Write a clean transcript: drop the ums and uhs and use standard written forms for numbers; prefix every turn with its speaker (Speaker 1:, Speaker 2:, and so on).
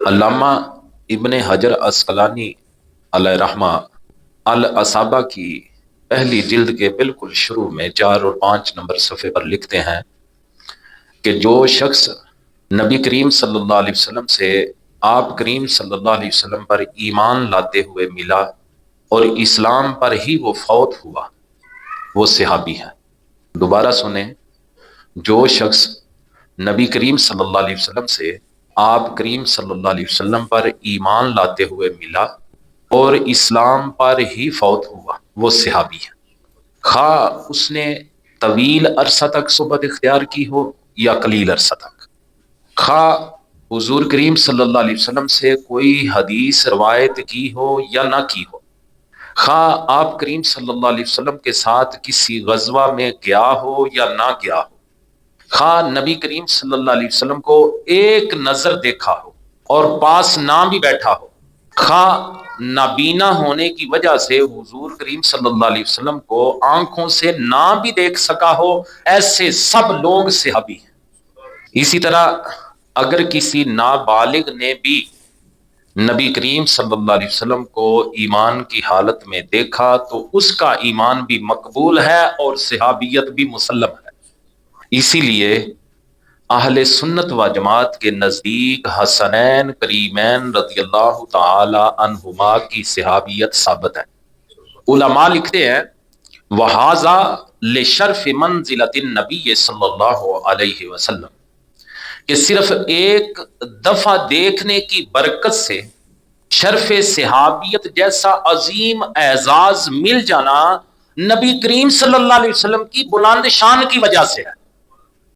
Speaker 1: علامہ ابن حجر عسقلانی علیہ رحمہ الاصابہ کی پہلی جلد کے بالکل شروع میں 4 اور 5 نمبر صفحے پر لکھتے ہیں کہ جو شخص نبی کریم صلی اللہ علیہ وسلم سے آپ کریم صلی اللہ علیہ وسلم پر ایمان لاتے ہوئے ملا اور اسلام پر ہی وہ فوت ہوا وہ صحابی ہے۔ دوبارہ سنیں، جو شخص نبی کریم صلی اللہ علیہ وسلم سے آپ کریم صلی اللہ علیہ وسلم پر ایمان لاتے ہوئے ملا اور اسلام پر ہی فوت ہوا وہ صحابی ہے، خواہ اس نے طویل عرصہ تک صحبت اختیار کی ہو یا قلیل عرصہ تک، خواہ حضور کریم صلی اللہ علیہ وسلم سے کوئی حدیث روایت کی ہو یا نہ کی ہو، خواہ آپ کریم صلی اللہ علیہ وسلم کے ساتھ کسی غزوہ میں گیا ہو یا نہ گیا ہو، خواہ نبی کریم صلی اللہ علیہ وسلم کو ایک نظر دیکھا ہو اور پاس نہ بھی بیٹھا ہو، خواہ نابینا ہونے کی وجہ سے حضور کریم صلی اللہ علیہ وسلم کو آنکھوں سے نہ بھی دیکھ سکا ہو، ایسے سب لوگ صحابی ہیں۔ اسی طرح اگر کسی نابالغ نے بھی نبی کریم صلی اللہ علیہ وسلم کو ایمان کی حالت میں دیکھا تو اس کا ایمان بھی مقبول ہے اور صحابیت بھی مسلم ہے۔ اسی لیے اہل سنت و جماعت کے نزدیک حسنین کریمین رضی اللہ تعالی عنہما کی صحابیت ثابت ہے۔ علماء لکھتے ہیں وَهَذَا لِشَرْفِ مَنزِلَةِ النَّبِيِّ صلی اللہ علیہ وسلم، کہ صرف ایک دفعہ دیکھنے کی برکت سے شرف صحابیت جیسا عظیم اعزاز مل جانا نبی کریم صلی اللہ علیہ وسلم کی بلند شان کی وجہ سے ہے۔